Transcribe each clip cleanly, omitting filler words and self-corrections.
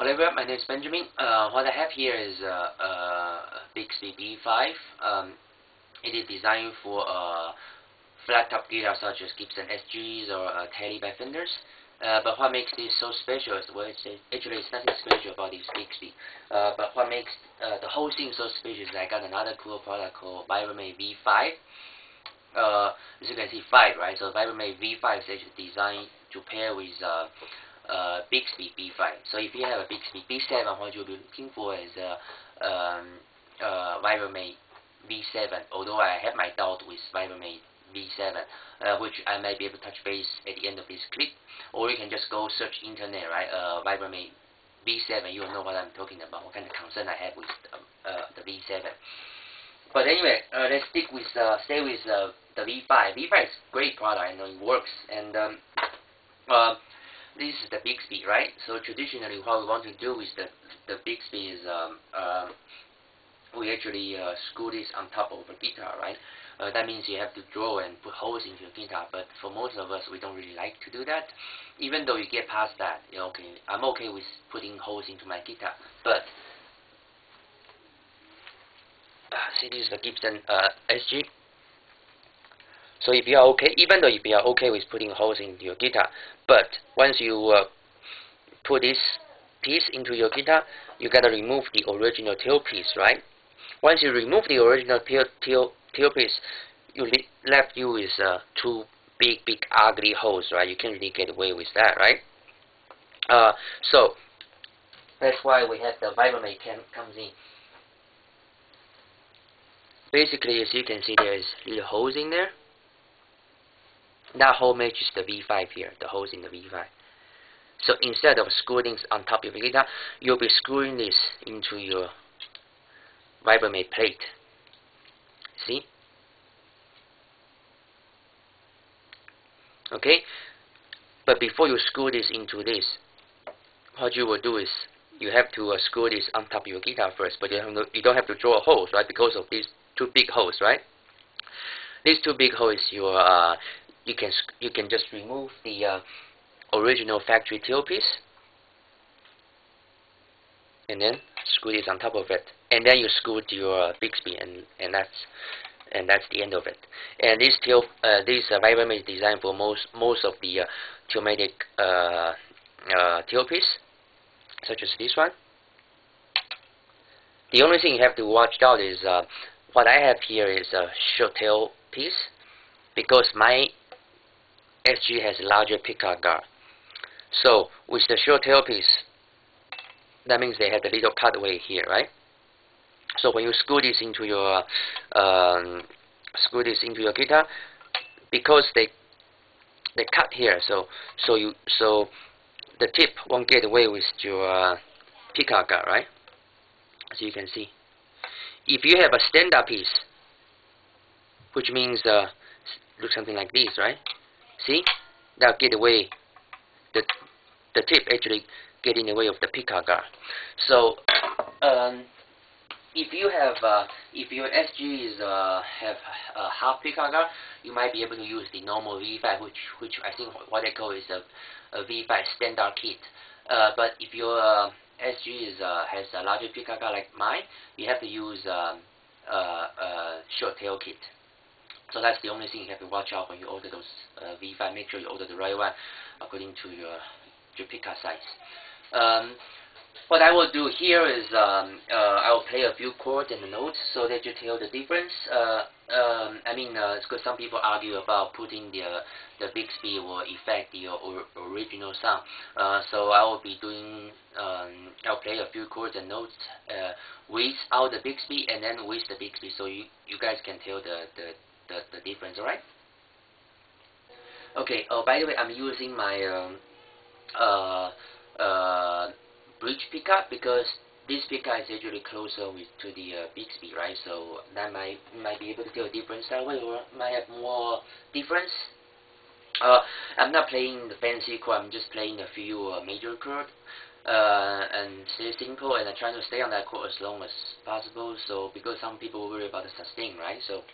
Hello everyone, my name is Benjamin. What I have here is Bigsby B5. It is designed for flat top guitars such as Gibson SGs or Tele by Fenders. But what makes this so special is, well, actually it's nothing special about this Bigsby. But what makes the whole thing so special is I got another cool product called Vibramate V5. As you can see, 5, right? So Vibramate V5 is actually designed to pair with Bigsby B5. So if you have a Bigsby B7, what you'll be looking for is Vibramate V7. Although I have my doubt with Vibramate V7, which I might be able to touch base at the end of this clip, or you can just go search internet, right? Vibramate V7. You'll know what I'm talking about. What kind of concern I have with the V7. But anyway, let's stay with the V5. V5 is a great product. I know it works, and this is the Bigsby, right? So traditionally, what we want to do with the Bigsby is we actually screw this on top of a guitar, right? That means you have to draw and put holes into your guitar. But for most of us, we don't really like to do that. Even though you get past that, you know, okay, I'm okay with putting holes into my guitar. But see, this is the Gibson SG. So if you are okay, even though if you are okay with putting holes into your guitar, but once you put this piece into your guitar, you gotta remove the original tailpiece, right? Once you remove the original tailpiece, you left you with two big ugly holes, right? You can't really get away with that, right? So that's why we have the Vibramate comes in. Basically, as you can see, there is little holes in there. That hole matches the V5 here, the holes in the V5. So instead of screwing this on top of your guitar, you'll be screwing this into your Vibramate plate. See? Okay? But before you screw this into this, what you will do is you have to screw this on top of your guitar first, but you don't have to draw holes, right? Because of these two big holes, right? These two big holes, you can just remove the original factory tailpiece and then screw this on top of it, and then you screw your Bigsby, and that's the end of it. And this Vibramate is designed for most of the Tillmatic tailpiece, such as this one. The only thing you have to watch out is what I have here is a short tail piece, because my SG has a larger pickguard guard. So with the short tail piece, that means they have the little cutaway here, right? So when you screw this into your guitar, because they cut here, so the tip won't get away with your pickguard guard, right? As you can see, if you have a stand-up piece, which means look something like this, right? See, that'll get away. The tip actually get in the way of the pickguard guard. So if you have if your SG is have a half pickguard guard, you might be able to use the normal V5, which I think what they call is a V5 standard kit. But if your SG is has a larger pickguard guard like mine, you have to use a short tail kit. So that's the only thing you have to watch out when you order those V5. Make sure you order the right one according to your pickguard size. What I will do here is I will play a few chords and notes so that you tell the difference. I mean, because some people argue about putting the Bigsby will affect the original sound. So I will be doing I'll play a few chords and notes without the Bigsby and then with the Bigsby, so you guys can tell the difference, alright? Okay, by the way, I'm using my bridge pickup because this pickup is actually closer to the Bigsby, right? So that might be able to tell a difference that way, or might have more difference. I'm not playing the fancy chord, I'm just playing a few major chords and stay simple, and I'm trying to stay on that chord as long as possible. So because some people worry about the sustain, right? So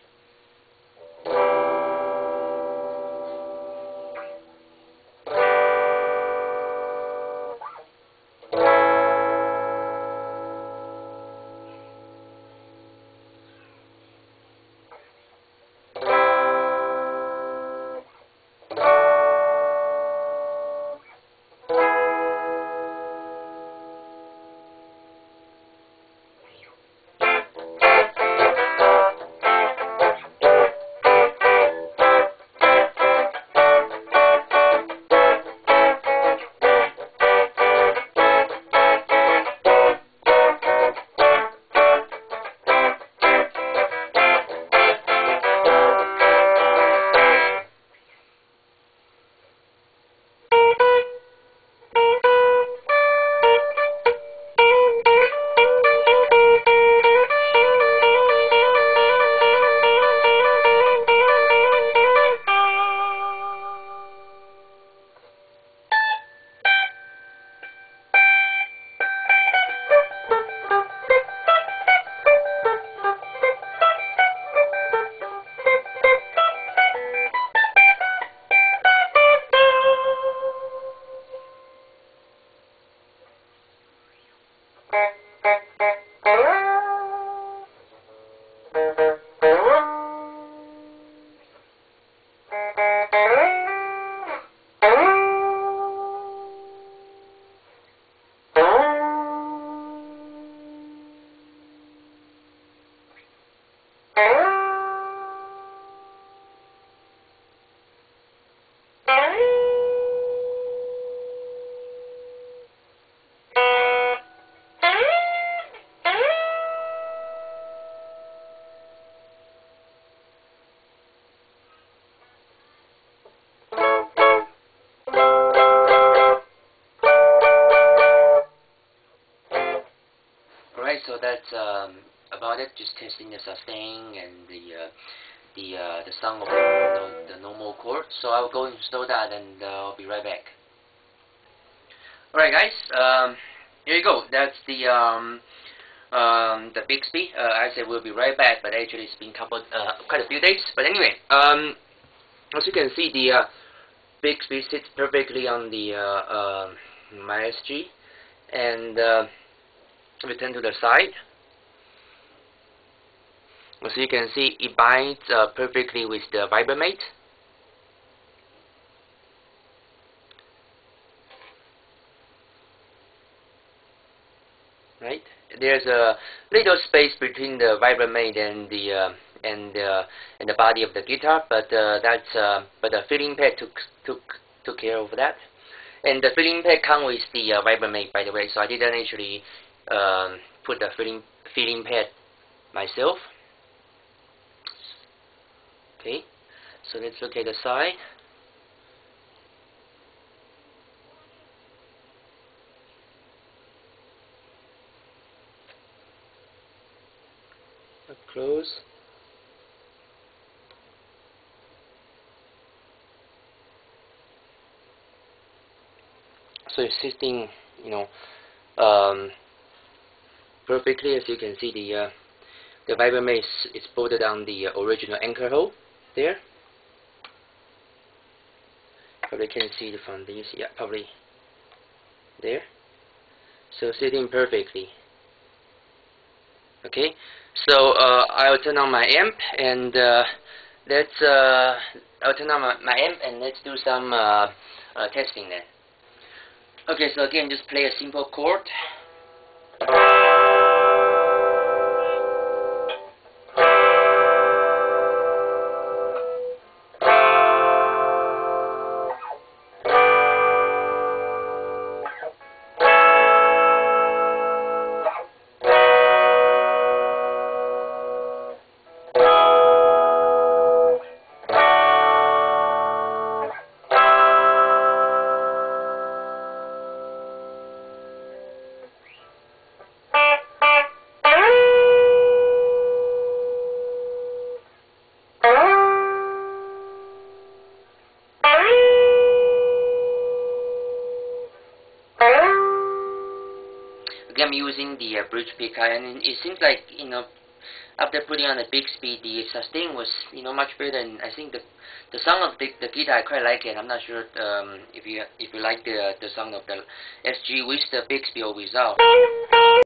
Alright, so that's about it. Just testing the sustain and the sound of the normal chord. So I'll go install that and I'll be right back. Alright guys, here you go. That's the Bigsby. I said we'll be right back, but actually it's been quite a few days. But anyway, as you can see, the Bigsby sits perfectly on the my SG, and we turn to the side. As you can see, it binds perfectly with the Vibramate. Right? There's a little space between the Vibramate and the body of the guitar, but but the filling pad took care of that. And the filling pad comes with the Vibramate, by the way, so I didn't actually put the filling pad myself. Okay, so let's look at the side. Up close. So it's sitting, perfectly. As you can see, the Vibramate is bolted on the original anchor hole there. Probably can see it from this. Yeah, probably there. So sitting perfectly. Okay, so I'll turn on my amp and I'll turn on my amp and let's do some testing then. Okay, so again, just play a simple chord. I'm using the bridge picker, and it seems like after putting on the Bigsby, the sustain was much better, and I think the sound of the guitar I quite like it. I'm not sure if you like the sound of the SG with the Bigsby or without.